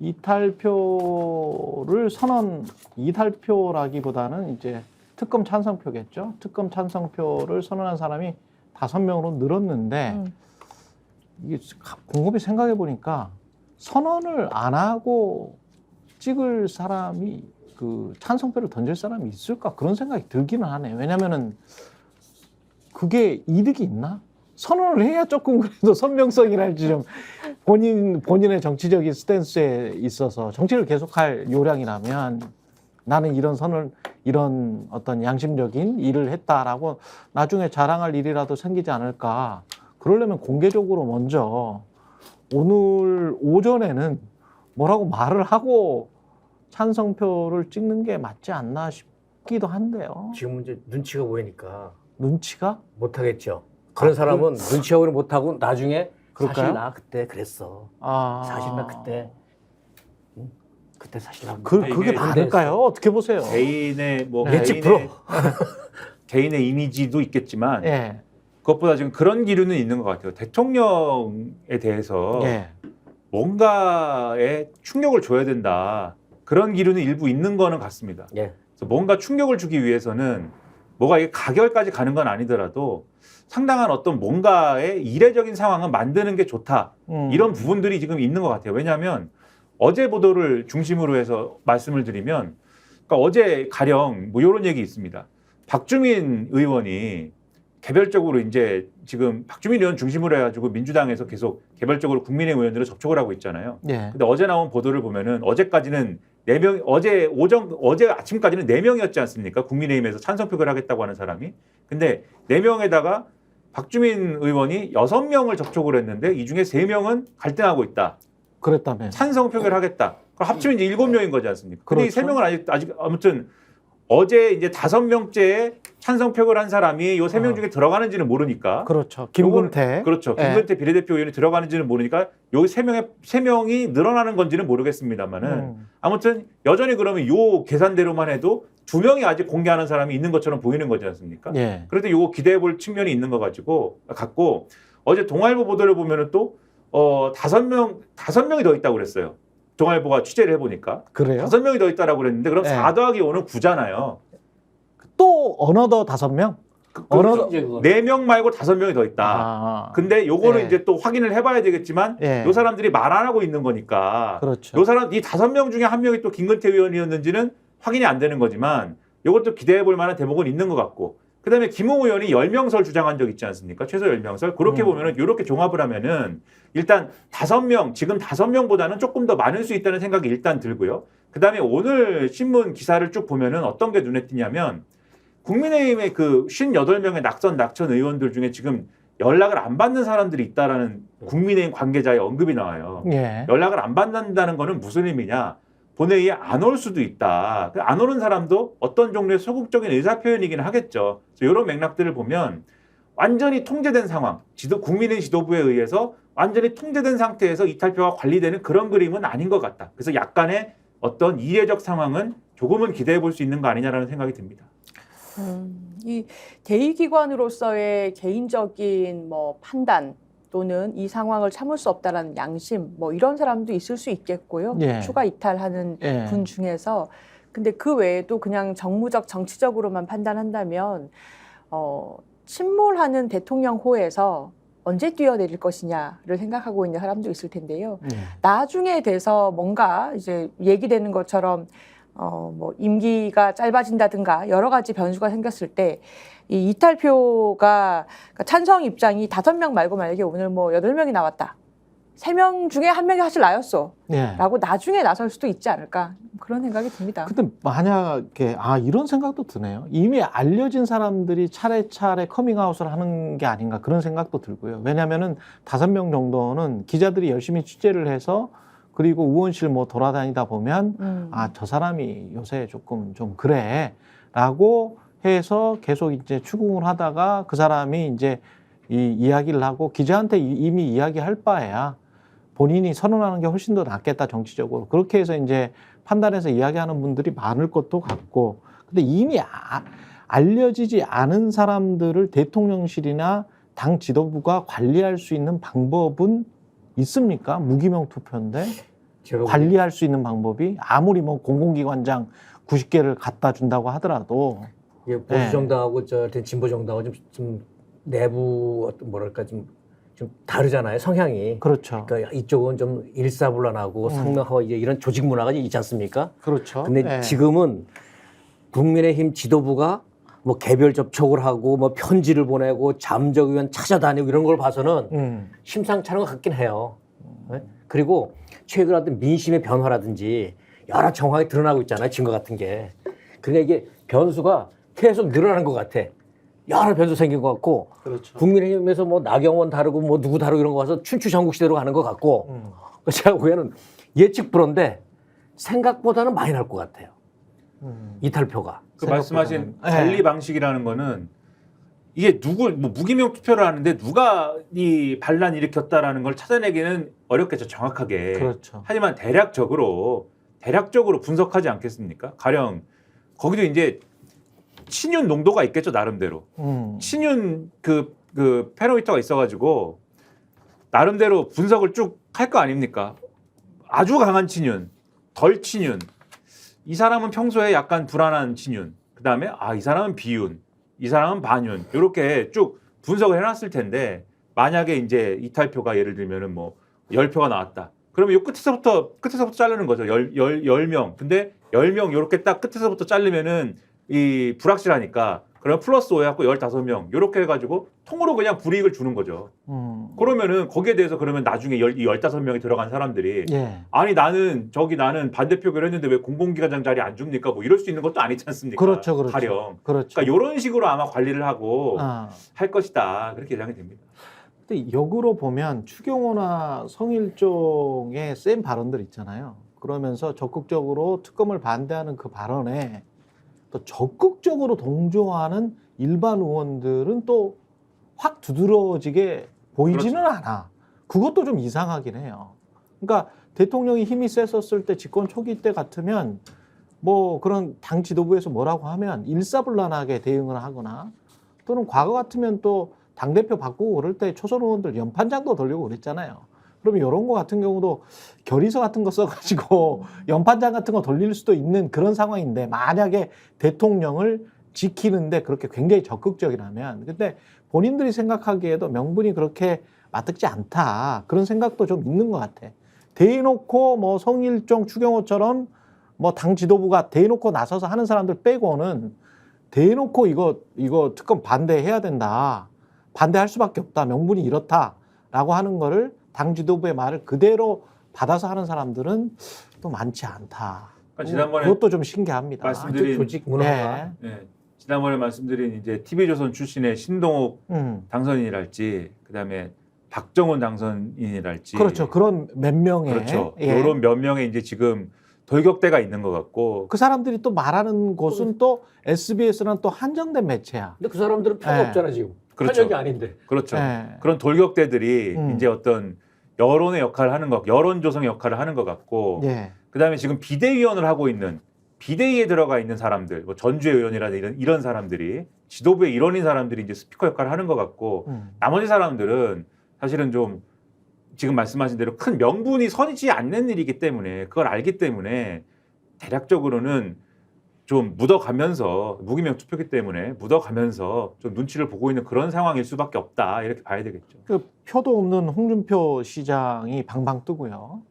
이탈표를 이탈표라기보다는 이제 특검 찬성표겠죠. 특검 찬성표를 선언한 사람이 5명으로 늘었는데 이게 곰곰이 생각해 보니까 선언을 안 하고 찍을 사람이 그 찬성표를 던질 사람이 있을까 그런 생각이 들기는 하네요. 왜냐면은 그게 이득이 있나? 선언을 해야 조금 그래도 선명성이랄지 좀 본인의 정치적인 스탠스에 있어서 정치를 계속할 요량이라면 나는 이런 어떤 양심적인 일을 했다라고 나중에 자랑할 일이라도 생기지 않을까. 그러려면 공개적으로 먼저 오늘 오전에는 뭐라고 말을 하고 찬성표를 찍는 게 맞지 않나 싶기도 한데요. 지금 이제 눈치가 보이니까 눈치가? 못하겠죠. 그런 사람은 눈치가 보이면 못하고 나중에 그럴까요? 사실 나 그때 그랬어. 사실 나 그때 그때 사실 나 그게 맞을까요? 어떻게 보세요? 개인의 뭐 예측 불허. 개인의 이미지도 있겠지만 예. 그것보다 지금 그런 기류는 있는 것 같아요. 대통령에 대해서 예. 뭔가에 충격을 줘야 된다. 그런 기류는 일부 있는 거는 같습니다. 예. 그래서 뭔가 충격을 주기 위해서는 뭐가 이게 가결까지 가는 건 아니더라도 상당한 어떤 뭔가의 이례적인 상황은 만드는 게 좋다. 이런 부분들이 지금 있는 것 같아요. 왜냐하면 어제 보도를 중심으로 해서 말씀을 드리면 그러니까 어제 가령 뭐 이런 얘기 있습니다. 박주민 의원이 개별적으로 이제 지금 박주민 의원 중심으로 해가지고 민주당에서 계속 개별적으로 국민의힘 의원들을 접촉을 하고 있잖아요. 예. 근데 어제 나온 보도를 보면은 어제까지는 4명, 어제 아침까지는 4명이었지 않습니까? 국민의힘에서 찬성 표결을 하겠다고 하는 사람이. 근데 4명에다가 박주민 의원이 6명을 접촉을 했는데 이 중에 3명은 갈등하고 있다. 그랬다면. 찬성 표결을 하겠다. 그럼 합치면 이제 7명인 거지 않습니까? 근데 그렇죠. 이 3명은 아직 아무튼 어제 이제 5명째 찬성 표결한 사람이 요 3명 중에 들어가는지는 모르니까. 그렇죠. 김근태. 그렇죠. 예. 김근태 비례대표 의원이 들어가는지는 모르니까 여기 3명이 늘어나는 건지는 모르겠습니다만은 아무튼 여전히 그러면 요 계산대로만 해도 2명이 아직 공개하는 사람이 있는 것처럼 보이는 거지 않습니까? 예. 그런데 요거 기대해 볼 측면이 있는 거 같고 어제 동아일보 보도를 보면은 또 5명이 더 있다고 그랬어요. 동아일보가 취재를 해보니까. 그래요? 5명이 더 있다라고 그랬는데 그럼 네. 4 더하기 5는 9잖아요. 또 어너더 5명? 그렇죠. 이제 그거. 4명 말고 5명이 더 있다. 근데 요거는 네. 이제 또 확인을 해봐야 되겠지만 네. 요 사람들이 말 안 하고 있는 거니까 그렇죠. 요 사람 이 5명 중에 1명이 또 김근태 의원이었는지는 확인이 안 되는 거지만 요것도 기대해 볼 만한 대목은 있는 것 같고 그다음에 김웅 의원이 10명설 주장한 적 있지 않습니까? 최소 10명설. 그렇게 보면은 요렇게 종합을 하면은 일단 5명, 지금 5명보다는 조금 더 많을 수 있다는 생각이 일단 들고요. 그다음에 오늘 신문 기사를 쭉 보면은 어떤 게 눈에 띄냐면 국민의힘의 그 58명의 낙천 의원들 중에 지금 연락을 안 받는 사람들이 있다라는 국민의힘 관계자의 언급이 나와요. 예. 연락을 안 받는다는 거는 무슨 의미냐? 본회의에 안 올 수도 있다. 안 오는 사람도 어떤 종류의 소극적인 의사표현이기는 하겠죠. 그래서 이런 맥락들을 보면 완전히 통제된 상황, 국민의 지도부에 의해서 완전히 통제된 상태에서 이탈표가 관리되는 그런 그림은 아닌 것 같다. 그래서 약간의 어떤 이례적 상황은 조금은 기대해 볼 수 있는 거 아니냐라는 생각이 듭니다. 이 대의기관으로서의 개인적인 뭐 판단 또는 이 상황을 참을 수 없다라는 양심 뭐 이런 사람도 있을 수 있겠고요. 예. 추가 이탈하는 예. 분 중에서 근데 그 외에도 그냥 정무적 정치적으로만 판단한다면 침몰하는 대통령 호에서 언제 뛰어내릴 것이냐를 생각하고 있는 사람도 있을 텐데요. 예. 나중에 나중에 돼서 뭔가 이제 얘기되는 것처럼 뭐 임기가 짧아진다든가 여러 가지 변수가 생겼을 때 이 이탈표가 그러니까 찬성 입장이 5명 말고 만약에 오늘 뭐 8명이 나왔다. 3명 중에 1명이 사실 나였어. 예. 라고 나중에 나설 수도 있지 않을까. 그런 생각이 듭니다. 근데 만약에 이런 생각도 드네요. 이미 알려진 사람들이 차례차례 커밍아웃을 하는 게 아닌가 그런 생각도 들고요. 왜냐하면은 5명 정도는 기자들이 열심히 취재를 해서 그리고 의원실 뭐 돌아다니다 보면 저 사람이 요새 조금 좀 그래라고 해서 계속 이제 추궁을 하다가 그 사람이 이제 이 이야기를 하고 기자한테 이미 이야기할 바에야 본인이 선언하는 게 훨씬 더 낫겠다 정치적으로 그렇게 해서 이제 판단해서 이야기하는 분들이 많을 것도 같고 근데 이미 알려지지 않은 사람들을 대통령실이나 당 지도부가 관리할 수 있는 방법은 있습니까? 무기명 투표인데 제가 관리할 수 있는 방법이 아무리 뭐 공공기관장 90개를 갖다 준다고 하더라도 이게 보수 정당하고 저 진보 정당하고 좀 내부 어떤 뭐랄까 좀 다르잖아요, 성향이. 그렇죠. 그러니까 이쪽은 좀 일사불란하고 상명하고 이제 이런 조직 문화가 있지 않습니까? 그렇죠. 근데 지금은 국민의힘 지도부가 뭐 개별 접촉을 하고 뭐 편지를 보내고 잠적의원 찾아다니고 이런 걸 봐서는 심상치 않은 것 같긴 해요. 네? 그리고 최근 어떤 민심의 변화라든지 여러 정황이 드러나고 있잖아요, 증거 같은 게. 그러니까 이게 변수가 계속 늘어나는 것 같아. 여러 변수 생긴 것 같고, 그렇죠. 국민의힘에서 뭐 나경원 다르고 뭐 누구 다르고 이런 거 봐서 춘추전국시대로 가는 것 같고, 제가 보기에는 예측 불허인데 생각보다는 많이 날 것 같아요. 이탈표가. 그 말씀하신 생각보다는. 관리 방식이라는 거는 이게 뭐 무기명 투표를 하는데 누가 이 반란 일으켰다라는 걸 찾아내기는 어렵겠죠, 정확하게. 그렇죠. 하지만 대략적으로 분석하지 않겠습니까? 가령 거기도 이제 친윤 농도가 있겠죠, 나름대로. 친윤 그 페노미터가 있어가지고 나름대로 분석을 쭉 할 거 아닙니까? 아주 강한 친윤, 덜 친윤, 이 사람은 평소에 약간 불안한 친윤, 그 다음에 이 사람은 비윤, 이 사람은 반윤, 이렇게 쭉 분석을 해놨을 텐데, 만약에 이제 이탈표가 예를 들면은 뭐 10표가 나왔다. 그러면 이 끝에서부터 자르는 거죠. 10명. 근데 10명 이렇게 딱 끝에서부터 자르면은 이 불확실하니까, 그러면 플러스 5 해갖고 15명 이렇게 해가지고 통으로 그냥 불이익을 주는 거죠. 그러면은 거기에 대해서 그러면 나중에 이 15명이 들어간 사람들이 아니 나는 반대표결 했는데 왜 공공기관장 자리 안 줍니까? 뭐 이럴 수 있는 것도 아니지 않습니까? 그렇죠. 가령. 그렇죠. 그러니까 이런 식으로 아마 관리를 하고 할 것이다. 그렇게 예상이 됩니다. 근데 역으로 보면 추경호나 성일종의 센 발언들 있잖아요. 그러면서 적극적으로 특검을 반대하는 그 발언에 또 적극적으로 동조하는 일반 의원들은 또 확 두드러지게 보이지는 그렇죠. 않아. 그것도 좀 이상하긴 해요. 그러니까 대통령이 힘이 셌었을 때 집권 초기 때 같으면 뭐 그런 당 지도부에서 뭐라고 하면 일사불란하게 대응을 하거나, 또는 과거 같으면 또 당대표 바꾸고 그럴 때 초선 의원들 연판장도 돌리고 그랬잖아요. 그러면 이런 거 같은 경우도 결의서 같은 거 써가지고 연판장 같은 거 돌릴 수도 있는 그런 상황인데, 만약에 대통령을 지키는데 그렇게 굉장히 적극적이라면, 근데 본인들이 생각하기에도 명분이 그렇게 맞듣지 않다, 그런 생각도 좀 있는 것 같아. 대놓고 뭐 성일종, 추경호처럼 뭐 당 지도부가 대놓고 나서서 하는 사람들 빼고는 대놓고 이거 특검 반대해야 된다, 반대할 수밖에 없다, 명분이 이렇다라고 하는 거를 당 지도부의 말을 그대로 받아서 하는 사람들은 또 많지 않다. 그러니까 지난번에 그것도 좀 신기합니다. 말씀드린 조직 문화가. 지난번에 말씀드린 이제 TV조선 출신의 신동욱 당선인이랄지, 그다음에 박정훈 당선인이랄지, 그렇죠. 그런 몇 명의, 그렇죠. 이런 몇 명의 이제 지금 돌격대가 있는 것 같고, 그 사람들이 또 말하는 곳은 또 SBS는 또 한정된 매체야. 근데 그 사람들은 표가 없잖아, 지금. 그렇죠. 한역이 아닌데. 그렇죠. 그런 돌격대들이 이제 어떤 여론의 역할을 하는 것, 여론 조성의 역할을 하는 것 같고, 그다음에 지금 비대위원을 하고 있는, 비대위에 들어가 있는 사람들, 뭐 전주의 의원이라든지 이런 사람들이, 지도부의 일원인 사람들이 이제 스피커 역할을 하는 것 같고, 나머지 사람들은 사실은 좀 지금 말씀하신 대로 큰 명분이 서지 않는 일이기 때문에, 그걸 알기 때문에 대략적으로는 좀 묻어가면서, 무기명 투표기 때문에 묻어가면서 좀 눈치를 보고 있는 그런 상황일 수밖에 없다, 이렇게 봐야 되겠죠. 그 표도 없는 홍준표 시장이 방방 뜨고요.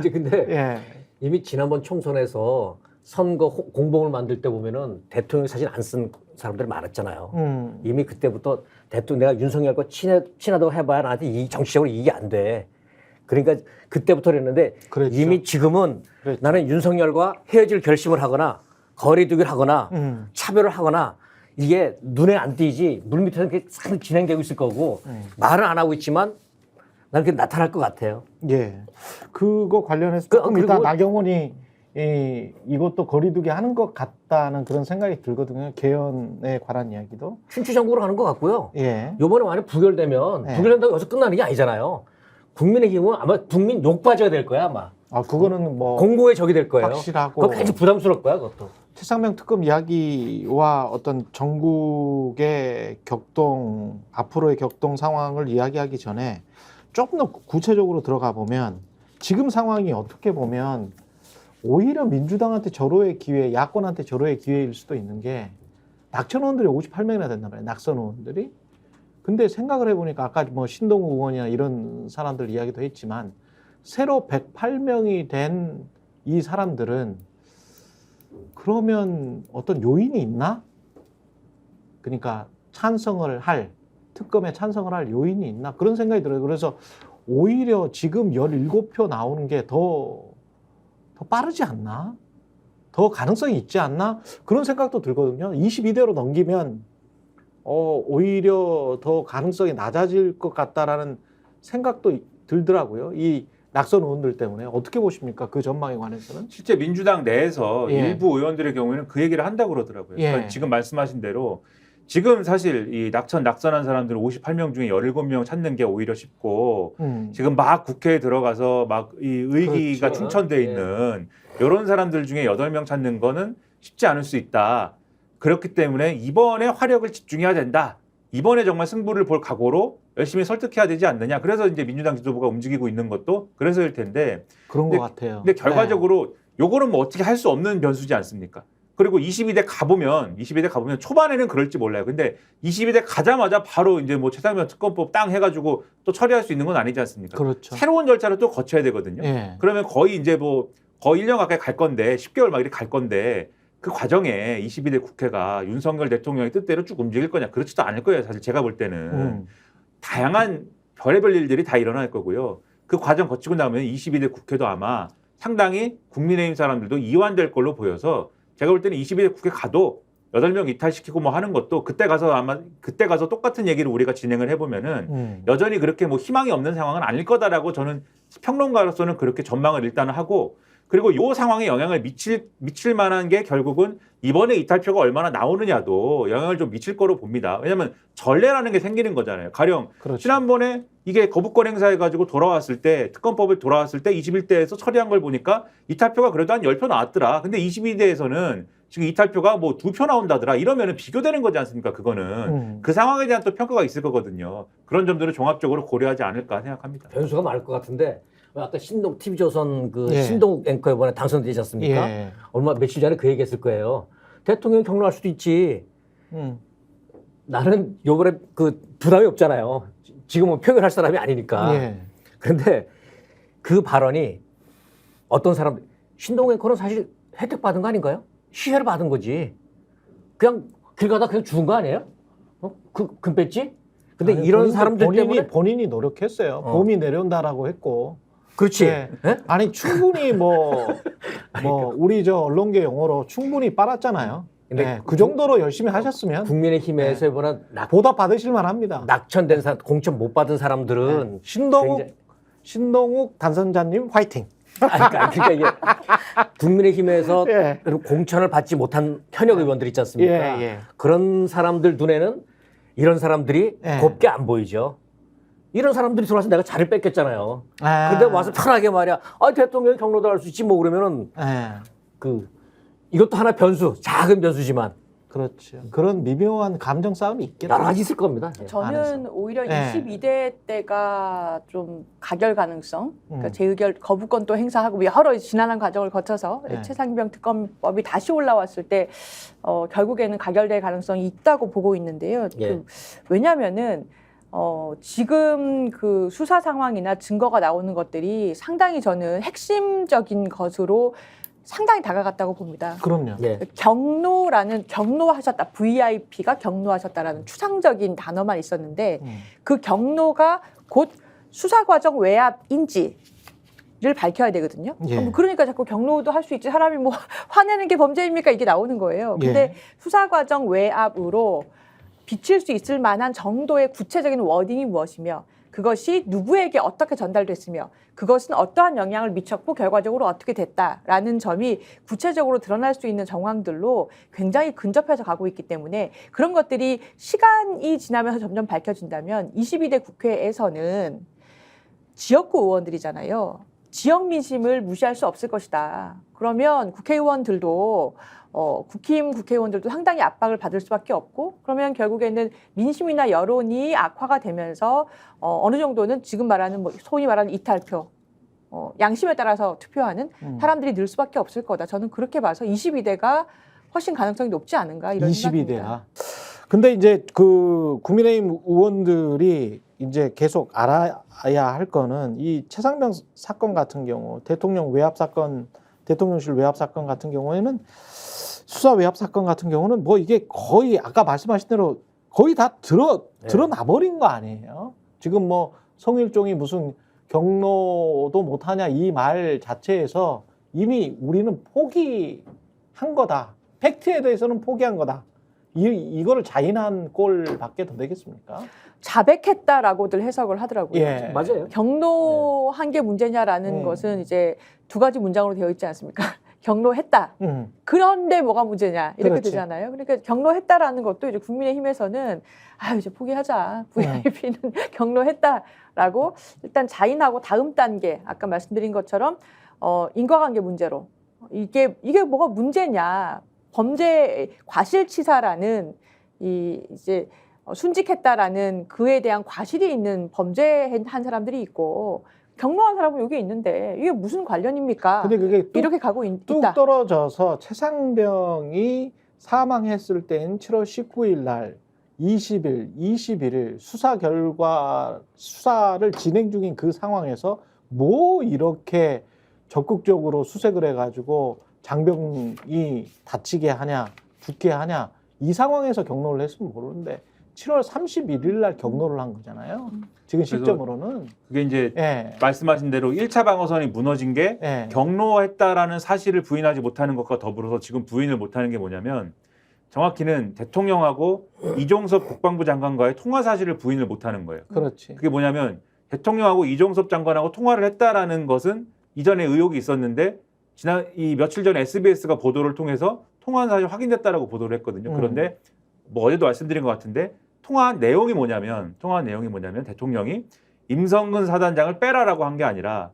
근데 이미 지난번 총선에서 선거 공보를 만들 때 보면은 대통령 사진 안 쓴 사람들이 많았잖아요. 이미 그때부터 대통령, 내가 윤석열과 친하다고 해봐야 나한테 정치적으로 이익이 안 돼. 그러니까 그때부터 그랬는데, 그랬죠. 이미 지금은 그랬죠. 나는 윤석열과 헤어질 결심을 하거나 거리두기를 하거나 차별을 하거나, 이게 눈에 안 띄지 물밑에서 이렇게 싹 진행되고 있을 거고, 말은 안 하고 있지만 난 그게 나타날 것 같아요. 그거 관련해서 조금 이따 나경원이 이것도 거리두기 하는 것 같다는 그런 생각이 들거든요. 개헌에 관한 이야기도. 춘추전국으로 가는 것 같고요. 요번에 만약 부결되면, 부결된다고 여기서 끝나는 게 아니잖아요. 국민의힘은 아마 국민 욕 빠져야 될 거야, 아마. 그거는 뭐 공고의 적이 될 거예요. 확실하고. 그거 굉장히 부담스러울 거야, 그것도. 최상병 특검 이야기와 어떤 전국의 격동, 앞으로의 격동 상황을 이야기하기 전에 조금 더 구체적으로 들어가 보면, 지금 상황이 어떻게 보면 오히려 민주당한테 절호의 기회, 야권한테 절호의 기회일 수도 있는 게 낙천 의원들이 58명이나 된단 말이에요. 낙선 의원들이. 근데 생각을 해보니까 아까 뭐 신동욱 의원이나 이런 사람들 이야기도 했지만 새로 108명이 된 이 사람들은 그러면 어떤 요인이 있나? 그러니까 특검에 찬성을 할 요인이 있나? 그런 생각이 들어요. 그래서 오히려 지금 17표 나오는 게 더 빠르지 않나? 더 가능성이 있지 않나? 그런 생각도 들거든요. 22대로 넘기면 오히려 더 가능성이 낮아질 것 같다라는 생각도 들더라고요. 이 낙선 의원들 때문에. 어떻게 보십니까? 그 전망에 관해서는? 실제 민주당 내에서 예. 일부 의원들의 경우에는 그 얘기를 한다고 그러더라고요. 예. 그러니까 지금 말씀하신 대로 지금 사실 이 낙선한 사람들은 58명 중에 17명 찾는 게 오히려 쉽고 지금 막 국회에 들어가서 막 이 의기가 그렇죠. 충천돼 있는 이런 사람들 중에 8명 찾는 거는 쉽지 않을 수 있다. 그렇기 때문에 이번에 화력을 집중해야 된다. 이번에 정말 승부를 볼 각오로 열심히 설득해야 되지 않느냐. 그래서 이제 민주당 지도부가 움직이고 있는 것도 그래서일 텐데. 그런 것 같아요. 근데 결과적으로 요거는 뭐 어떻게 할 수 없는 변수지 않습니까? 그리고 22대 가보면 초반에는 그럴지 몰라요. 근데 22대 가자마자 바로 이제 뭐 최상병 특검법 땅 해가지고 또 처리할 수 있는 건 아니지 않습니까? 그렇죠. 새로운 절차를 또 거쳐야 되거든요. 예. 그러면 거의 이제 뭐 거의 1년 가까이 갈 건데 10개월 막 이렇게 갈 건데 그 과정에 22대 국회가 윤석열 대통령의 뜻대로 쭉 움직일 거냐? 그렇지도 않을 거예요. 사실 제가 볼 때는 다양한 별의별 일들이 다 일어날 거고요. 그 과정 거치고 나면 22대 국회도 아마 상당히 국민의힘 사람들도 이완될 걸로 보여서 제가 볼 때는 22대 국회 가도 8명 이탈시키고 뭐 하는 것도 그때 가서 똑같은 얘기를 우리가 진행을 해보면은 여전히 그렇게 뭐 희망이 없는 상황은 아닐 거다라고 저는 평론가로서는 그렇게 전망을 일단은 하고 그리고 이 상황에 영향을 미칠 만한 게 결국은 이번에 이탈표가 얼마나 나오느냐도 영향을 좀 미칠 거로 봅니다. 왜냐하면 전례라는 게 생기는 거잖아요. 가령 그렇죠. 지난번에 이게 거부권 행사해가지고 특검법을 돌아왔을 때 21대에서 처리한 걸 보니까 이탈표가 그래도 한 10표 나왔더라. 근데 22대에서는 지금 이탈표가 뭐 2표 나온다더라. 이러면은 비교되는 거지 않습니까? 그거는. 그 상황에 대한 또 평가가 있을 거거든요. 그런 점들을 종합적으로 고려하지 않을까 생각합니다. 변수가 많을 것 같은데 아까 TV조선 예. 신동욱 앵커 이번에 당선되지 않습니까? 예. 며칠 전에 그 얘기했을 거예요. 대통령 경로할 수도 있지. 나는 요번에 그 부담이 없잖아요. 지금은 표결할 사람이 아니니까. 예. 그런데 그 발언이 어떤 사람 신동욱 앵커는 사실 혜택 받은 거 아닌가요? 시혜를 받은 거지. 그냥 길 가다 그냥 죽은 거 아니에요? 금 뺐지? 근데 아니, 이런 사람들 때문에 본인이 노력했어요. 봄이 내려온다라고 했고. 그렇지. 예. 예? 아니 충분히 우리 저 언론계 용어로 충분히 빨았잖아요. 근데 예, 그 정도로 열심히 하셨으면 국민의힘에서 이번에 보답 받으실 만합니다. 낙천된 사람, 공천 못 받은 사람들은 신동욱 당선자님 화이팅. 그러니까 이게 국민의힘에서 예. 공천을 받지 못한 현역 의원들 있지 않습니까? 예. 그런 사람들 눈에는 이런 사람들이 예. 곱게 안 보이죠. 이런 사람들이 들어와서 내가 자리를 뺏겼잖아요. 근데 와서 편하게 말이야. 대통령이 경로도 할 수 있지 뭐 그러면은 이것도 하나 작은 변수지만 그렇죠. 그런 미묘한 감정 싸움이 있겠죠. 여러 가지 있을 겁니다. 저는 안에서. 오히려 네. 22대 때가 좀 가결 가능성, 그러니까 재의결 거부권도 행사하고 여러 지난한 과정을 거쳐서 네. 최상병 특검법이 다시 올라왔을 때 결국에는 가결될 가능성이 있다고 보고 있는데요. 예. 왜냐하면은 지금 그 수사 상황이나 증거가 나오는 것들이 상당히 저는 핵심적인 것으로 상당히 다가갔다고 봅니다. 그럼요. 예. 경로하셨다, VIP가 경로하셨다라는 추상적인 단어만 있었는데 그 경로가 곧 수사 과정 외압인지를 밝혀야 되거든요. 예. 그러니까 자꾸 경로도 할 수 있지. 사람이 뭐 화내는 게 범죄입니까? 이게 나오는 거예요. 근데 예. 수사 과정 외압으로 비칠 수 있을 만한 정도의 구체적인 워딩이 무엇이며 그것이 누구에게 어떻게 전달됐으며 그것은 어떠한 영향을 미쳤고 결과적으로 어떻게 됐다라는 점이 구체적으로 드러날 수 있는 정황들로 굉장히 근접해서 가고 있기 때문에 그런 것들이 시간이 지나면서 점점 밝혀진다면 22대 국회에서는 지역구 의원들이잖아요. 지역 민심을 무시할 수 없을 것이다. 그러면 국회의원들도 국회의원들도 상당히 압박을 받을 수밖에 없고 그러면 결국에는 민심이나 여론이 악화가 되면서 어느 정도는 지금 말하는 소위 말하는 이탈표 양심에 따라서 투표하는 사람들이 늘 수밖에 없을 거다. 저는 그렇게 봐서 22대가 훨씬 가능성이 높지 않은가 이런 22대가. 생각입니다. 근데 이제 그 국민의힘 의원들이 이제 계속 알아야 할 거는 이 최상병 사건 같은 경우, 대통령실 외압 사건 같은 경우에는 수사 외압 사건 같은 경우는 뭐 이게 거의 아까 말씀하신 대로 거의 다 드러나 버린 거 아니에요. 지금 뭐 성일종이 무슨 경로도 못하냐 이 말 자체에서 이미 우리는 포기한 거다. 팩트에 대해서는 포기한 거다. 이거를 자인한 꼴밖에 더 되겠습니까? 자백했다라고들 해석을 하더라고요. 예. 맞아요. 경로한 게 문제냐라는 것은 이제 두 가지 문장으로 되어 있지 않습니까? 경로했다. 그런데 뭐가 문제냐 이렇게 그렇지. 되잖아요. 그러니까 경로했다라는 것도 이제 국민의힘에서는 아유 이제 포기하자. VIP는 경로했다라고 일단 자인하고 다음 단계 아까 말씀드린 것처럼 인과관계 문제로 이게 뭐가 문제냐? 범죄 과실치사라는 이제 순직했다라는 그에 대한 과실이 있는 범죄한 사람들이 있고 경로한 사람은 여기 있는데 이게 무슨 관련입니까? 근데 그게 이렇게 가고 뚝 있다. 떨어져서 최상병이 사망했을 때인 7월 19일 날 20일, 21일 수사를 진행 중인 그 상황에서 뭐 이렇게 적극적으로 수색을 해가지고 장병이 다치게 하냐, 죽게 하냐 이 상황에서 경로를 했으면 모르는데 7월 31일 날 경로를 한 거잖아요. 지금 시점으로는. 그게 이제 예. 말씀하신 대로 1차 방어선이 무너진 게 예. 경로했다라는 사실을 부인하지 못하는 것과 더불어서 지금 부인을 못하는 게 뭐냐면 정확히는 대통령하고 이종섭 국방부 장관과의 통화 사실을 부인을 못하는 거예요. 그렇지. 그게 뭐냐면 대통령하고 이종섭 장관하고 통화를 했다라는 것은 이전에 의혹이 있었는데 지난 이 며칠 전 SBS가 보도를 통해서 통화한 사실이 확인됐다라고 보도를 했거든요. 그런데 뭐 어제도 말씀드린 것 같은데 통화한 내용이 뭐냐면 대통령이 임성근 사단장을 빼라라고 한 게 아니라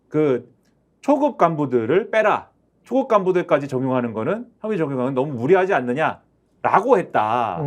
그 초급 간부들을 빼라. 초급 간부들까지 적용하는 거는 혐의 적용하는 너무 무리하지 않느냐라고 했다.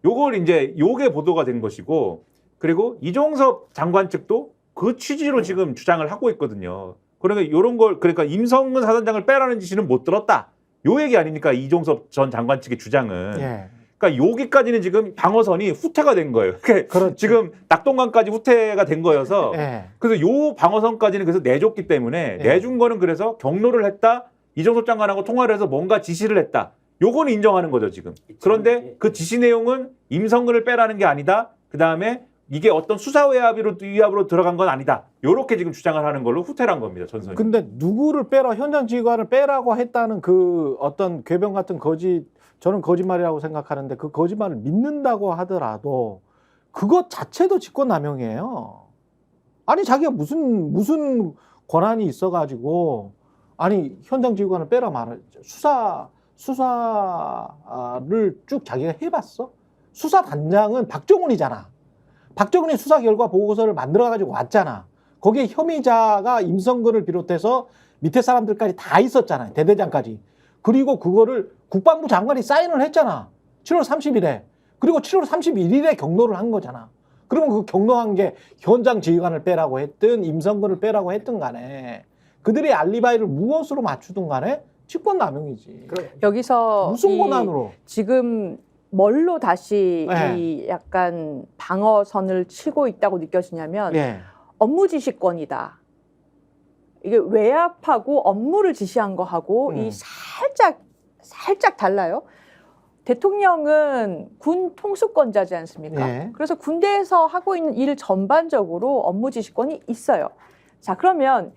요걸 이제 요게 보도가 된 것이고 그리고 이종섭 장관 측도 그 취지로 지금 주장을 하고 있거든요. 그러니까 요런 걸 그러니까 임성근 사단장을 빼라는 지시는 못 들었다. 요 얘기 아닙니까? 이종섭 전 장관 측의 주장은. 예. 그러니까 여기까지는 지금 방어선이 후퇴가 된 거예요. 그러니까 그렇죠. 지금 낙동강까지 후퇴가 된 거여서 예. 그래서 요 방어선까지는 그래서 내줬기 때문에 예. 내준 거는 그래서 경로를 했다. 이종섭 장관하고 통화를 해서 뭔가 지시를 했다. 요거는 인정하는 거죠, 지금. 그런데 그 지시 내용은 임성근을 빼라는 게 아니다. 그다음에 이게 어떤 수사 위압으로 들어간 건 아니다. 요렇게 지금 주장을 하는 걸로 후퇴한 겁니다, 전선이. 근데 누구를 빼라, 현장 지휘관을 빼라고 했다는 그 어떤 궤변 같은 저는 거짓말이라고 생각하는데 그 거짓말을 믿는다고 하더라도 그것 자체도 직권남용이에요. 아니 자기가 무슨 권한이 있어가지고 아니 현장 지휘관을 빼라 말하죠. 수사를 쭉 자기가 해봤어? 수사단장은 박정훈이잖아. 박정훈이 수사 결과 보고서를 만들어가지고 왔잖아. 거기에 혐의자가 임성근을 비롯해서 밑에 사람들까지 다 있었잖아요. 대대장까지. 그리고 그거를 국방부 장관이 사인을 했잖아. 7월 30일에. 그리고 7월 31일에 경로를 한 거잖아. 그러면 그 경로한 게 현장 지휘관을 빼라고 했든 임성근을 빼라고 했든 간에 그들의 알리바이를 무엇으로 맞추든 간에 직권남용이지. 여기서 무슨 권한으로? 지금 뭘로 다시 네. 이 약간 방어선을 치고 있다고 느껴지냐면 예. 업무 지시권이다. 이게 외압하고 업무를 지시한 거하고 이 살짝 달라요. 대통령은 군 통수권자지 않습니까? 예. 그래서 군대에서 하고 있는 일 전반적으로 업무 지시권이 있어요. 자, 그러면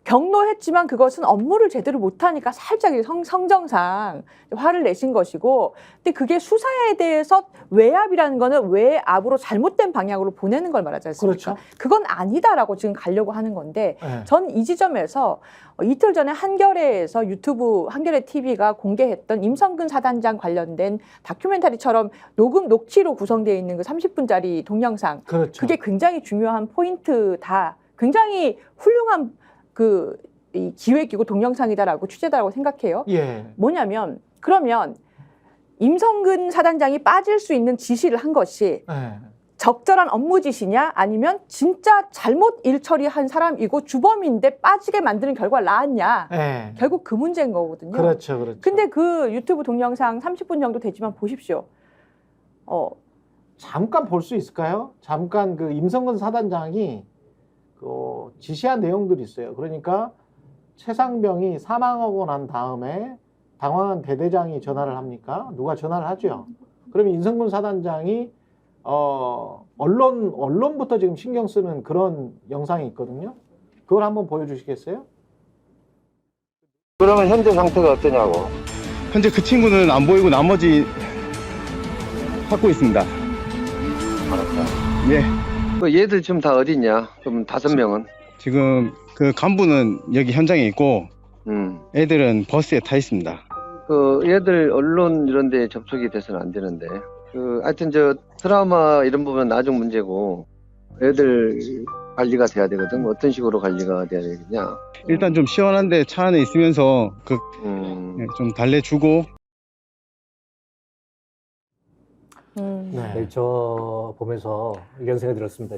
경로했지만 그것은 업무를 제대로 못하니까 살짝 성정상 화를 내신 것이고, 근데 그게 수사에 대해서 외압이라는 거는 외압으로 잘못된 방향으로 보내는 걸 말하지 않습니까? 그렇죠. 그건 아니다라고 지금 가려고 하는 건데, 예. 전 이 지점에서 이틀 전에 한겨레에서 유튜브 한겨레 TV가 공개했던 임성근 사단장 관련된 다큐멘터리처럼 녹취로 구성되어 있는 그 30분짜리 동영상, 그렇죠. 그게 굉장히 중요한 포인트다. 굉장히 훌륭한 이 기획이고 동영상이다라고 취재다라고 생각해요. 예. 뭐냐면 그러면 임성근 사단장이 빠질 수 있는 지시를 한 것이 예. 적절한 업무 지시냐 아니면 진짜 잘못 일 처리한 사람이고 주범인데 빠지게 만드는 결과가 나왔냐. 네. 결국 그 문제인 거거든요. 그렇죠, 그렇죠. 근데 그 유튜브 동영상 30분 정도 되지만 보십시오. 잠깐 볼 수 있을까요? 잠깐 그 임성근 사단장이 지시한 내용들이 있어요. 그러니까 최상병이 사망하고 난 다음에 당황한 대대장이 전화를 합니까? 누가 전화를 하죠? 그러면 임성근 사단장이 언론부터 지금 신경 쓰는 그런 영상이 있거든요. 그걸 한번 보여주시겠어요? 그러면 현재 상태가 어떠냐고. 현재 그 친구는 안 보이고 나머지 찾고 있습니다. 알았다. 예. 그 얘들 지금 다 어디 있냐? 그럼 5명은? 지금 그 간부는 여기 현장에 있고 애들은 버스에 타 있습니다. 그 얘들 언론 이런 데 접촉이 돼서는 안 되는데. 하여튼 트라우마 이런 부분은 나중 문제고 애들 관리가 돼야 되거든. 어떤 식으로 관리가 돼야 되겠냐? 일단 좀 시원한데 차 안에 있으면서 좀 달래주고. 네, 저 보면서 이런 생각이 들었습니다.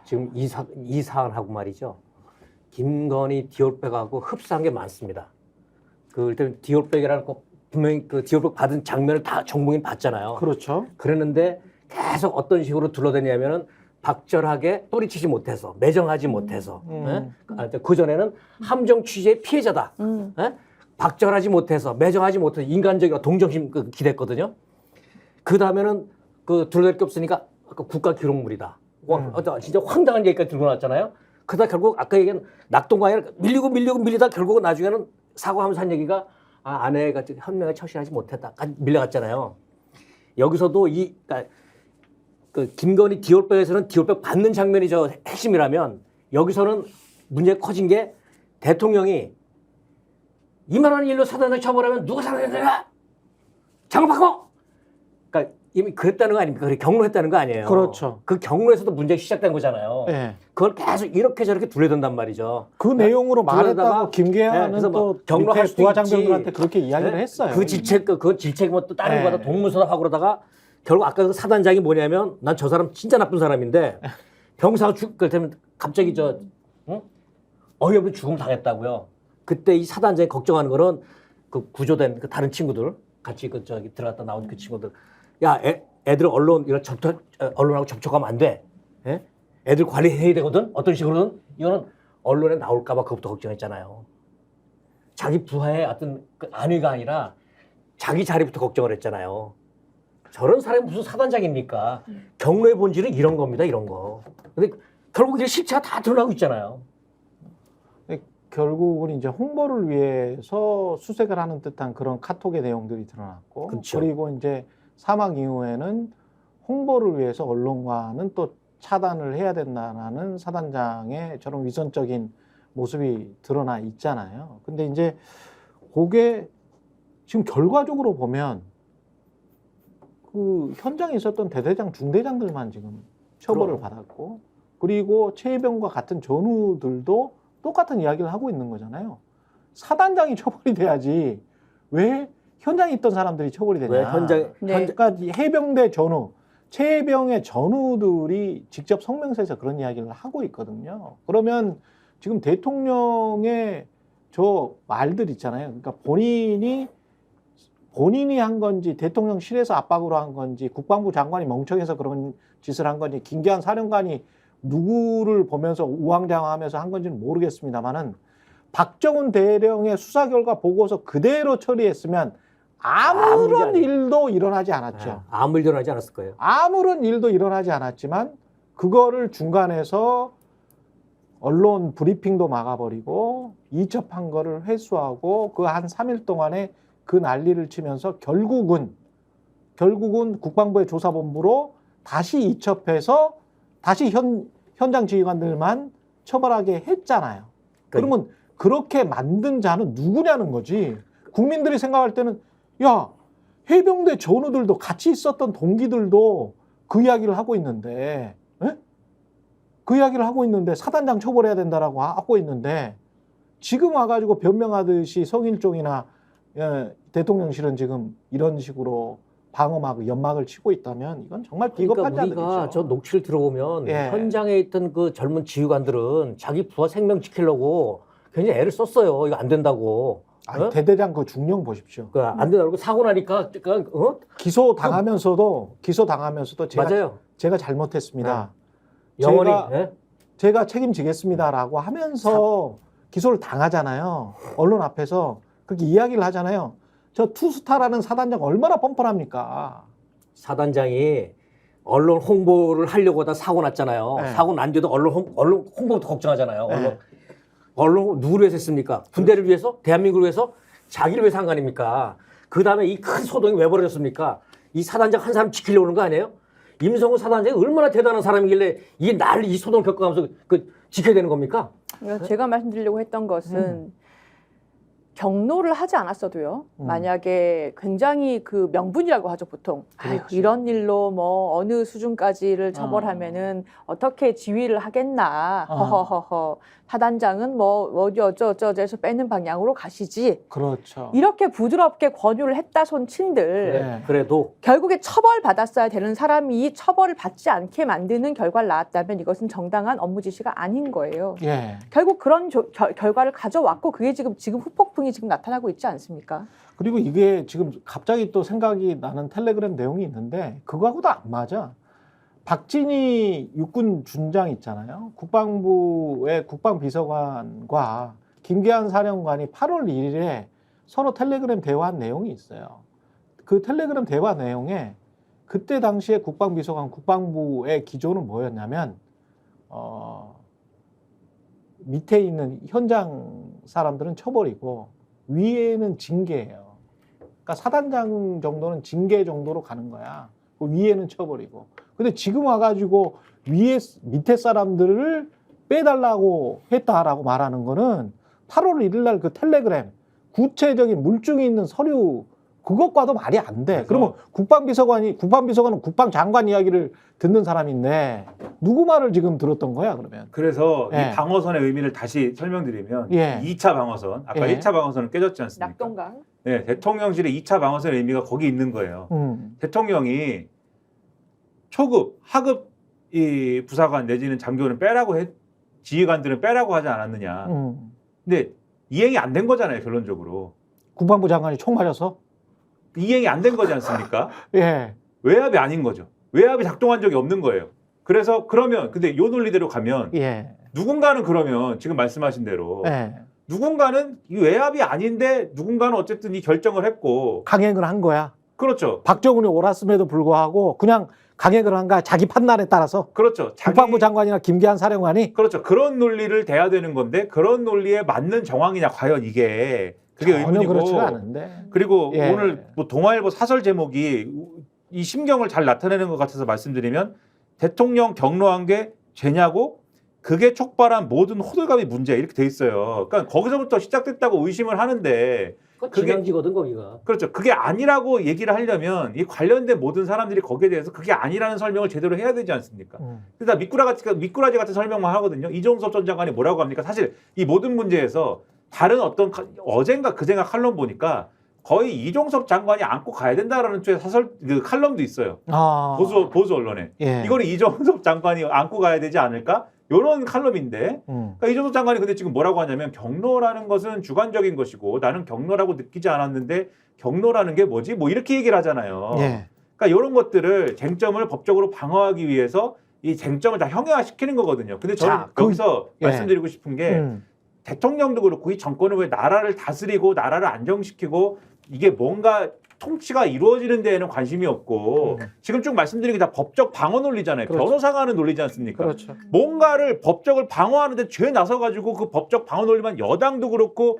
지금 이 사안하고 말이죠. 김건희 디올백하고 흡사한 게 많습니다. 일단 디올백이라는 거 분명히 그 디올백 받은 장면을 다 정봉인 봤잖아요. 그렇죠. 그랬는데 계속 어떤 식으로 둘러대냐면은 박절하게 뿌리치지 못해서 매정하지 못해서 그 전에는 함정 취재의 피해자다. 박절하지 못해서 매정하지 못해서 인간적이고 동정심 기댔거든요. 그 다음에는 둘러댈 게 없으니까 국가 기록물이다. 진짜 황당한 얘기까지 들고 나왔잖아요. 그러다 결국 아까 얘기한 낙동강에 밀리다 결국은 나중에는 사과하면서 한 얘기가 아내가 현명에 처신하지 못했다. 밀려갔잖아요. 여기서도 그 김건희 디올백에서는 디올백 받는 장면이 핵심이라면 여기서는 문제가 커진 게 대통령이 이만한 일로 사단을 처벌하면 누가 사단을 장을 바꿔! 그러니까 이미 그랬다는 거 아닙니까? 그래 경로했다는 거 아니에요. 그렇죠. 그 경로에서도 문제가 시작된 거잖아요. 네. 그걸 계속 이렇게 저렇게 둘러댄단 말이죠. 그 내용으로 말했다고 둘러다가 김계환은 그래서 또 경로할 밑에 수도 부하 있지. 장병들한테 그렇게 이야기를 했어요. 그 질책 뭐 또 다른 네. 거다 동문서답하고 그러다가 결국 아까 그 사단장이 뭐냐면 난 저 사람 진짜 나쁜 사람인데 병사가 그렇다면 갑자기 어이없는 죽음 당했다고요. 그때 이 사단장이 걱정하는 거는 그 구조된 그 다른 친구들 같이 들어갔다 나온 그 친구들. 야, 애들 언론하고 접촉하면 안 돼. 예? 애들 관리해야 되거든. 어떤 식으로든 이거는 언론에 나올까봐 그것부터 걱정했잖아요. 자기 부하의 어떤 그 안위가 아니라 자기 자리부터 걱정을 했잖아요. 저런 사람이 무슨 사단장입니까? 경로의 본질은 이런 겁니다. 이런 거. 근데 결국 이게 실체가 다 드러나고 있잖아요. 결국은 이제 홍보를 위해서 수색을 하는 듯한 그런 카톡의 내용들이 드러났고, 그렇죠. 그리고 이제 사망 이후에는 홍보를 위해서 언론과는 또 차단을 해야 된다는 사단장의 저런 위선적인 모습이 드러나 있잖아요. 근데 이제 그게 지금 결과적으로 보면 그 현장에 있었던 대대장, 중대장들만 지금 처벌을 받았고, 그리고 최혜병과 같은 전우들도 똑같은 이야기를 하고 있는 거잖아요. 사단장이 처벌이 돼야지 왜 현장에 있던 사람들이 처벌이 되냐. 왜 그러니까 해병대 전우, 최혜병의 전우들이 직접 성명서에서 그런 이야기를 하고 있거든요. 그러면 지금 대통령의 저 말들 있잖아요. 그러니까 본인이 한 건지, 대통령실에서 압박으로 한 건지, 국방부 장관이 멍청해서 그런 짓을 한 건지, 김계환 사령관이 누구를 보면서 우왕좌왕하면서 한 건지는 모르겠습니다만은 박정훈 대령의 수사 결과 보고서 그대로 처리했으면 아무런 일도 일어나지 않았죠. 네, 아무 일도 일어나지 않았을 거예요. 아무런 일도 일어나지 않았지만 그거를 중간에서 언론 브리핑도 막아버리고 이첩한 거를 회수하고 그 한 3일 동안에 그 난리를 치면서 결국은 국방부의 조사본부로 다시 이첩해서 다시 현장 지휘관들만 처벌하게 했잖아요. 그러면 그렇게 만든 자는 누구냐는 거지. 국민들이 생각할 때는 야, 해병대 전우들도 같이 있었던 동기들도 그 이야기를 하고 있는데, 에? 그 이야기를 하고 있는데 사단장 처벌해야 된다라고 하고 있는데 지금 와가지고 변명하듯이 성일종이나 대통령실은 지금 이런 식으로 방어막, 연막을 치고 있다면 이건 정말 비겁한 그러니까 우리가 자들이죠. 저 녹취를 들어보면 예. 현장에 있던 그 젊은 지휘관들은 자기 부하 생명 지키려고 굉장히 애를 썼어요. 이거 안 된다고. 아니, 어? 대대장 그 중령 보십시오. 그 안 된다고 사고 나니까 기소 당하면서도 맞아요. 제가 잘못했습니다. 영원히 제가- 제가 책임지겠습니다라고 하면서 기소를 당하잖아요. 언론 앞에서 그렇게 이야기를 하잖아요. 저 투스타라는 사단장 얼마나 뻔뻔합니까? 사단장이 언론 홍보를 하려고 하다 사고 났잖아요. 네. 사고 난 뒤에도 언론 홍보부터 걱정하잖아요. 네. 언론 누구를 위해서 했습니까? 군대를 위해서? 대한민국을 위해서? 자기를 위해서 한 거 아닙니까? 그 다음에 이 큰 소동이 왜 벌어졌습니까? 이 사단장 한 사람 지키려고 하는 거 아니에요? 임성훈 사단장이 얼마나 대단한 사람이길래 이게 이 소동을 겪어가면서 지켜야 되는 겁니까? 그러니까 제가 말씀드리려고 했던 것은 경로를 하지 않았어도요. 만약에 굉장히 그 명분이라고 하죠, 보통. 아유, 그렇지. 이런 일로 뭐 어느 수준까지를 처벌하면은 어떻게 지휘를 하겠나. 허허허허. 사단장은 뭐 어디 어쩌저쩌서 빼는 방향으로 가시지. 그렇죠. 이렇게 부드럽게 권유를 했다 손친들 네. 그래도 결국에 처벌받았어야 되는 사람이 처벌을 받지 않게 만드는 결과를 낳았다면 이것은 정당한 업무 지시가 아닌 거예요. 예. 결국 그런 결과를 가져왔고 그게 지금 후폭풍이 지금 나타나고 있지 않습니까? 그리고 이게 지금 갑자기 또 생각이 나는 텔레그램 내용이 있는데 그거하고도 안 맞아. 박진희 육군 준장 있잖아요. 국방부의 국방비서관과 김계한 사령관이 8월 1일에 서로 텔레그램 대화한 내용이 있어요. 그 텔레그램 대화 내용에 그때 당시에 국방비서관 국방부의 기조는 뭐였냐면 밑에 있는 현장 사람들은 처벌이고 위에는 징계예요. 그러니까 사단장 정도는 징계 정도로 가는 거야. 그 위에는 처벌이고. 근데 지금 와가지고 밑에 사람들을 빼달라고 했다라고 말하는 거는 8월 1일 날 그 텔레그램 구체적인 물증이 있는 서류 그것과도 말이 안 돼. 그러면 국방비서관은 국방장관 이야기를 듣는 사람인데 누구 말을 지금 들었던 거야 그러면? 그래서 예. 이 방어선의 의미를 다시 설명드리면 예. 2차 방어선, 아까 예. 1차 방어선은 깨졌지 않습니까? 낙동강. 네, 대통령실의 2차 방어선의 의미가 거기 있는 거예요. 대통령이 초급, 하급 이 부사관 내지는 장교는 지휘관들은 빼라고 하지 않았느냐. 근데 이행이 안 된 거잖아요, 결론적으로. 국방부 장관이 총 맞아서? 이행이 안 된 거지 않습니까? 예. 외압이 아닌 거죠. 외압이 작동한 적이 없는 거예요. 그래서 그러면 근데 요 논리대로 가면 예. 누군가는 그러면 지금 말씀하신 대로 예. 누군가는 이 외압이 아닌데 누군가는 어쨌든 이 결정을 했고 강행을 한 거야. 그렇죠. 박정훈이 옳았음에도 불구하고 그냥 강행을 한 거야. 자기 판단에 따라서. 그렇죠. 국방부 장관이나 김계한 사령관이. 그렇죠. 그런 논리를 대야 되는 건데 그런 논리에 맞는 정황이냐 과연 이게 그게 전혀 의문이고. 그렇지가 않은데. 그리고 예. 오늘 뭐 동아일보 사설 제목이 이 심경을 잘 나타내는 것 같아서 말씀드리면 대통령 경로한 게 죄냐고 그게 촉발한 모든 호들갑이 문제 이렇게 돼 있어요. 그러니까 거기서부터 시작됐다고 의심을 하는데 그게 지명지거든 거기가. 그렇죠. 그게 아니라고 얘기를 하려면 이 관련된 모든 사람들이 거기에 대해서 그게 아니라는 설명을 제대로 해야 되지 않습니까? 그러다 미꾸라지 같은 설명만 하거든요. 이종섭 전 장관이 뭐라고 합니까? 사실 이 모든 문제에서 다른 어떤 어젠가 그젠가 칼럼 보니까 거의 이종섭 장관이 안고 가야 된다라는 쪽의 칼럼도 있어요. 아. 보수 언론에. 예. 이거는 이종섭 장관이 안고 가야 되지 않을까? 이런 칼럼인데 그러니까 이종섭 장관이 근데 지금 뭐라고 하냐면 경로라는 것은 주관적인 것이고 나는 경로라고 느끼지 않았는데 경로라는 게 뭐지? 뭐 이렇게 얘기를 하잖아요. 예. 그러니까 이런 것들을 쟁점을 법적으로 방어하기 위해서 이 쟁점을 다 형해화시키는 거거든요. 근데 저는 자, 여기서 예. 말씀드리고 싶은 게 대통령도 그렇고 이 정권은 왜 나라를 다스리고 나라를 안정시키고 이게 뭔가 통치가 이루어지는 데에는 관심이 없고 지금 쭉 말씀드린 게 다 법적 방어 논리잖아요. 그렇죠. 변호사가 하는 논리지 않습니까? 그렇죠. 뭔가를 법적을 방어하는데 죄 나서가지고 그 법적 방어 논리만 여당도 그렇고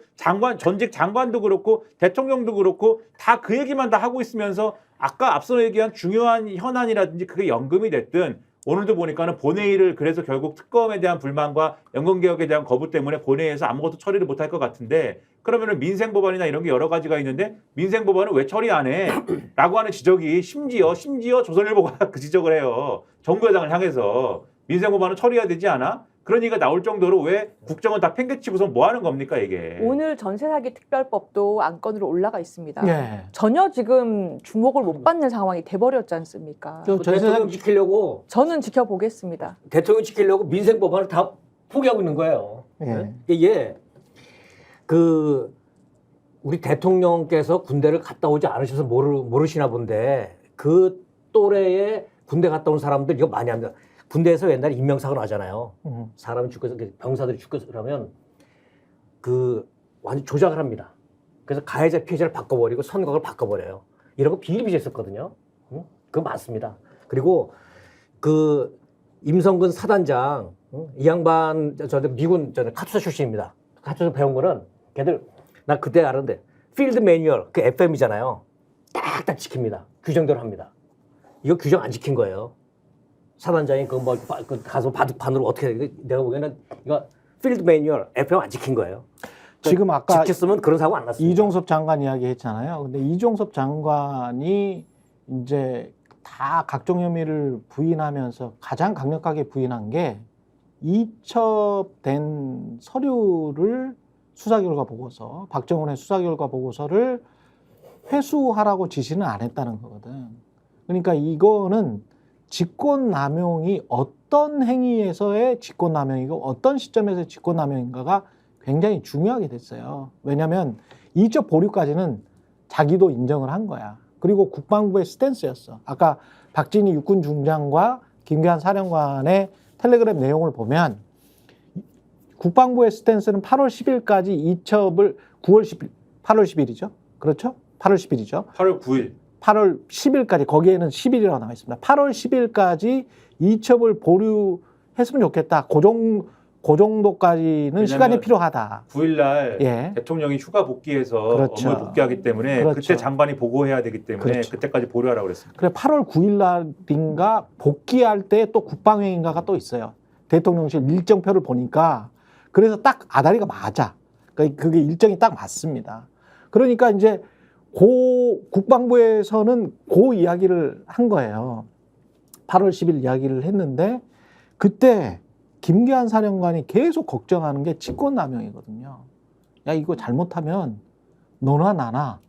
전직 장관도 그렇고 대통령도 그렇고 다 그 얘기만 다 하고 있으면서 아까 앞서 얘기한 중요한 현안이라든지 그게 연금이 됐든 오늘도 보니까는 본회의를 그래서 결국 특검에 대한 불만과 연금개혁에 대한 거부 때문에 본회의에서 아무것도 처리를 못할 것 같은데 그러면은 민생법안이나 이런 게 여러 가지가 있는데 민생법안은 왜 처리 안 해? 라고 하는 지적이 심지어 조선일보가 그 지적을 해요. 정부 여당을 향해서 민생법안은 처리해야 되지 않아? 그런 얘기가 나올 정도로 왜 국정원 다 팽개치고서 뭐 하는 겁니까 이게? 오늘 전세 사기 특별법도 안건으로 올라가 있습니다. 예. 전혀 지금 주목을 못 받는 상황이 돼버렸지 않습니까? 저 대통령 지키려고 저는 지켜보겠습니다. 대통령 지키려고 민생 법안을 다 포기하고 있는 거예요. 예. 이게 그 우리 대통령께서 군대를 갔다 오지 않으셔서 모르시나 본데 그 또래의 군대 갔다 온 사람들 이거 많이 합니다. 군대에서 옛날에 인명사고 나잖아요. 사람이 죽어서 병사들이 죽어서 그러면 그 완전 조작을 합니다. 그래서 가해자 피해자를 바꿔버리고 선각을 바꿔버려요. 이런 거 비일비재했었거든요. 그거 맞습니다. 그리고 그 임성근 사단장 이 양반 저 미군 카투사 출신입니다. 카투사 배운 거는 걔들 나 그때 알았는데 필드 매뉴얼 그 FM이잖아요. 딱딱 지킵니다. 규정대로 합니다. 이거 규정 안 지킨 거예요. 사단장이 그 가서 바둑판으로 어떻게 해. 내가 보기에는 이거 필드 매뉴얼 FM 안 지킨 거예요. 지금 아까 지켰으면 그런 사고 안 났습니다. 이종섭 장관 이야기 했잖아요. 근데 이종섭 장관이 이제 다 각종 혐의를 부인하면서 가장 강력하게 부인한 게 이첩된 서류를 수사결과 보고서, 박정훈의 수사결과 보고서를 회수하라고 지시는 안 했다는 거거든. 그러니까 이거는 직권남용이 어떤 행위에서의 직권남용이고 어떤 시점에서의 직권남용인가가 굉장히 중요하게 됐어요. 왜냐하면 이첩 보류까지는 자기도 인정을 한 거야. 그리고 국방부의 스탠스였어. 아까 박진희 육군 중장과 김규환 사령관의 텔레그램 내용을 보면 국방부의 스탠스는 8월 10일까지 이첩을 8월 10일이죠. 그렇죠? 8월 10일이죠. 8월 9일. 8월 10일까지 거기에는 10일이라고 나와 있습니다. 8월 10일까지 이첩을 보류했으면 좋겠다. 그 정도까지는 시간이 필요하다. 9일날 예. 대통령이 휴가 복귀해서 그렇죠. 업무에 복귀하기 때문에 그렇죠. 그때 장관이 보고해야 되기 때문에 그렇죠. 그때까지 보류하라고 그랬습니다. 그래 8월 9일 날인가 복귀할 때 또 국방회의인가가 또 있어요. 대통령실 일정표를 보니까 그래서 딱 아다리가 맞아. 그러니까 그게 일정이 딱 맞습니다. 그러니까 이제 국방부에서는 그 이야기를 한 거예요. 8월 10일 이야기를 했는데 그때 김규환 사령관이 계속 걱정하는 게 직권남용이거든요. 야 이거 잘못하면 너나 나나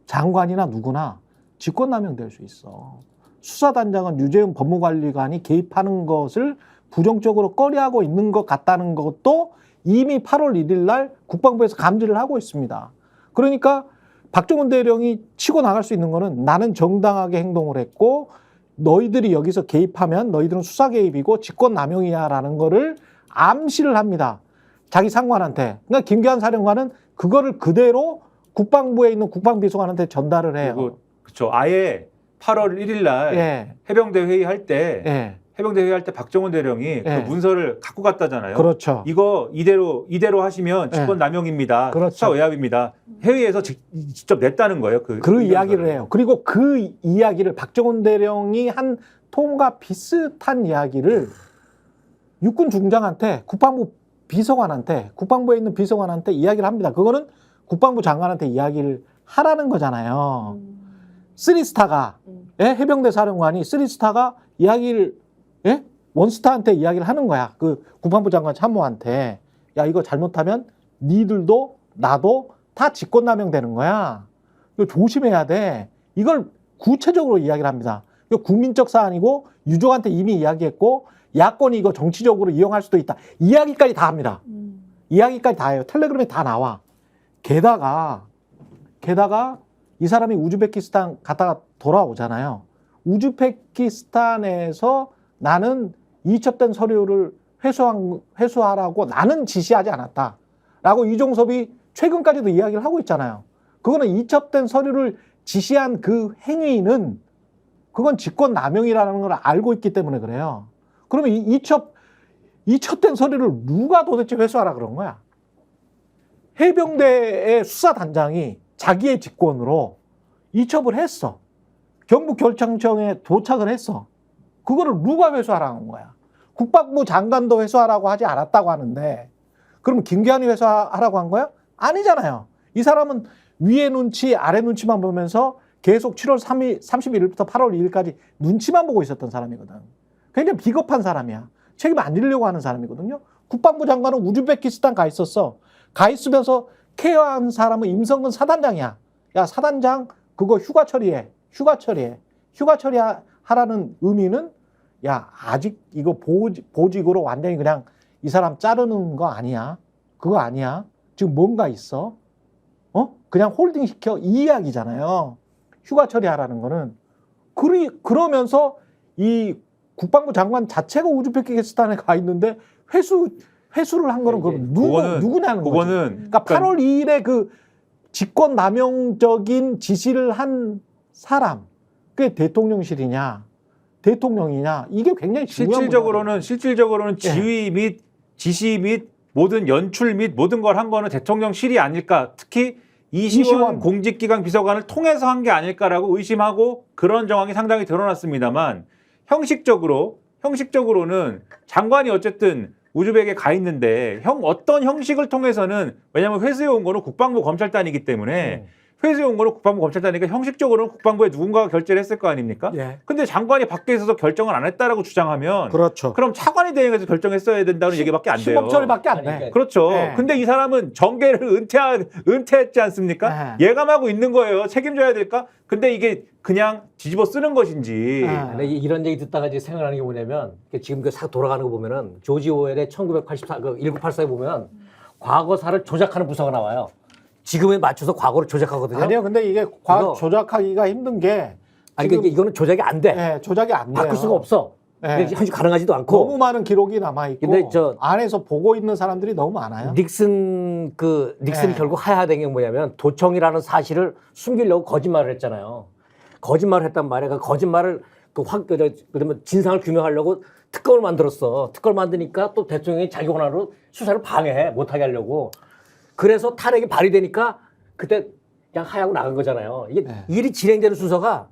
장관이나 누구나 직권남용 될 수 있어. 수사단장은 유재훈 법무관리관이 개입하는 것을 부정적으로 꺼려하고 있는 것 같다는 것도 이미 8월 1일 날 국방부에서 감지를 하고 있습니다. 그러니까 박정훈 대령이 치고 나갈 수 있는 거는 나는 정당하게 행동을 했고 너희들이 여기서 개입하면 너희들은 수사 개입이고 직권남용이야라는 거를 암시를 합니다. 자기 상관한테. 그러니까 김규환 사령관은 그거를 그대로 국방부에 있는 국방비서관한테 전달을 해요. 그리고 그렇죠. 아예 8월 1일 날 예. 해병대 회의할 때 예. 해병대 회의할 때 박정훈 대령이 예. 그 문서를 갖고 갔다잖아요. 그렇죠. 이거 이대로 하시면 직권남용입니다. 그렇죠. 수사 외압입니다. 회의에서 직접 냈다는 거예요. 그 이야기를 해요. 그리고 그 이야기를 박정훈 대령이 한 통과 비슷한 이야기를 육군 중장한테 국방부 비서관한테 국방부에 있는 비서관한테 이야기를 합니다. 그거는 국방부 장관한테 이야기를 하라는 거잖아요. 쓰리스타가 해병대 사령관이 쓰리스타가 이야기를 원스타한테 이야기를 하는 거야. 그 국방부 장관 참모한테 야 이거 잘못하면 니들도 나도 다 직권남용 되는 거야. 이거 조심해야 돼. 이걸 구체적으로 이야기를 합니다. 이거 국민적 사안이고 유족한테 이미 이야기했고 야권이 이거 정치적으로 이용할 수도 있다. 이야기까지 다 합니다. 이야기까지 다 해요. 텔레그램에 다 나와. 게다가 이 사람이 우즈베키스탄 갔다가 돌아오잖아요. 우즈베키스탄에서 나는 이첩된 서류를 회수하라고 나는 지시하지 않았다. 라고 이종섭이 최근까지도 이야기를 하고 있잖아요. 그거는 이첩된 서류를 지시한 그 행위는 그건 직권남용이라는 걸 알고 있기 때문에 그래요. 그러면 이첩된 서류를 누가 도대체 회수하라 그런 거야? 해병대의 수사단장이 자기의 직권으로 이첩을 했어. 경북결창청에 도착을 했어. 그거를 누가 회수하라는 거야? 국방부 장관도 회수하라고 하지 않았다고 하는데 그럼 김규환이 회수하라고 한 거야? 아니잖아요. 이 사람은 위에 눈치 아래 눈치만 보면서 계속 7월 31일부터 8월 2일까지 눈치만 보고 있었던 사람이거든. 굉장히 비겁한 사람이야. 책임 안 지려고 하는 사람이거든요. 국방부 장관은 우즈베키스탄 가 있었어. 가 있으면서 케어한 사람은 임성근 사단장이야. 야, 사단장 그거 휴가 처리해. 휴가 처리하라는 의미는 야, 아직 이거 보직으로 완전히 그냥 이 사람 자르는 거 아니야. 그거 아니야. 지금 뭔가 있어. 그냥 홀딩 시켜 이 이야기잖아요. 휴가 처리하라는 거는. 그러면서 이 국방부 장관 자체가 우즈베키스탄에 가 있는데 회수를 한 거는 그럼 누구냐는 거지. 그러니까 8월 2일에 그 직권 남용적인 지시를 한 사람, 그게 대통령실이냐, 대통령이냐, 이게 굉장히 중요한 실질적으로는 지휘 및 지시 및 모든 연출 및 모든 걸 한 거는 대통령실이 아닐까. 특히 이시원 공직기강 비서관을 통해서 한 게 아닐까라고 의심하고 그런 정황이 상당히 드러났습니다만 형식적으로는 장관이 어쨌든 우즈벡에 가 있는데 어떤 형식을 통해서는 왜냐하면 회수해 온 거는 국방부 검찰단이기 때문에 회수해 온 거는 국방부 검찰단이니까 형식적으로는 국방부에 누군가가 결재를 했을 거 아닙니까? 예. 근데 장관이 밖에 있어서 결정을 안 했다라고 주장하면 그렇죠. 그럼 차관이 대행해서 결정했어야 된다는 얘기밖에 안 돼요. 시범처리밖에 안 돼. 그렇죠. 네. 근데 이 사람은 정계를 은퇴했지 않습니까? 예감하고 있는 거예요. 책임져야 될까? 근데 이게 그냥 뒤집어 쓰는 것인지. 근데 이런 얘기 듣다가 이제 생각나는 게 뭐냐면 지금 그 싹 돌아가는 거 보면은 조지 오웰의 1984 그 1984에 보면 과거사를 조작하는 부서가 나와요. 지금에 맞춰서 과거를 조작하거든요. 아니요, 근데 이게 조작하기가 힘든 게 아니 그러니까 이거는 조작이 안 돼. 네, 조작이 안 돼요. 바꿀 수가 없어. 네. 현실 가능하지도 않고. 너무 많은 기록이 남아 있고 근데 안에서 보고 있는 사람들이 너무 많아요. 닉슨이 네. 결국 하야된 게 뭐냐면 도청이라는 사실을 숨기려고 거짓말을 했잖아요. 거짓말을 했단 말이야. 그 거짓말을 그다음에 진상을 규명하려고 특검을 만들었어. 특검을 만드니까 또 대통령이 자기 권한으로 수사를 방해해 못하게 하려고. 그래서 탄핵이 발의되니까 그때 그냥 하야고 나간 거잖아요. 이게 일이 진행되는 순서가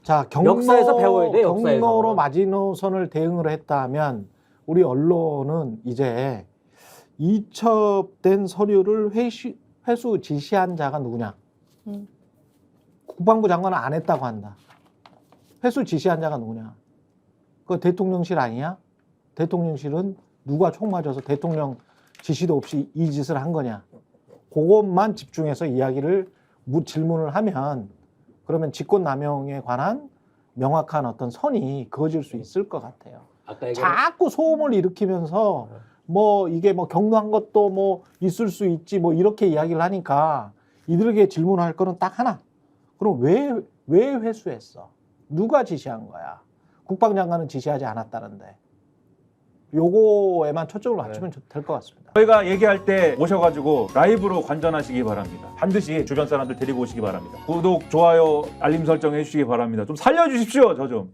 자, 역사에서 배워야 돼요. 역사에서. 경로로 마지노선을 대응을 했다면 우리 언론은 이제 이첩된 서류를 회수 지시한 자가 누구냐? 국방부 장관은 안 했다고 한다. 회수 지시한 자가 누구냐? 그 대통령실 아니야? 대통령실은 누가 총 맞아서 대통령 지시도 없이 이 짓을 한 거냐? 그것만 집중해서 질문을 하면 그러면 직권남용에 관한 명확한 어떤 선이 그어질 수 있을 것 같아요. 자꾸 소음을 일으키면서 뭐 이게 뭐 경로한 것도 뭐 있을 수 있지 뭐 이렇게 이야기를 하니까 이들에게 질문할 거는 딱 하나. 그럼 왜 회수했어? 누가 지시한 거야? 국방장관은 지시하지 않았다는데. 요거에만 초점을 맞추면 될 것 같습니다. 저희가 얘기할 때 오셔가지고 라이브로 관전하시기 바랍니다. 반드시 주변 사람들 데리고 오시기 바랍니다. 구독, 좋아요, 알림 설정 해주시기 바랍니다. 좀 살려주십시오, 저 좀.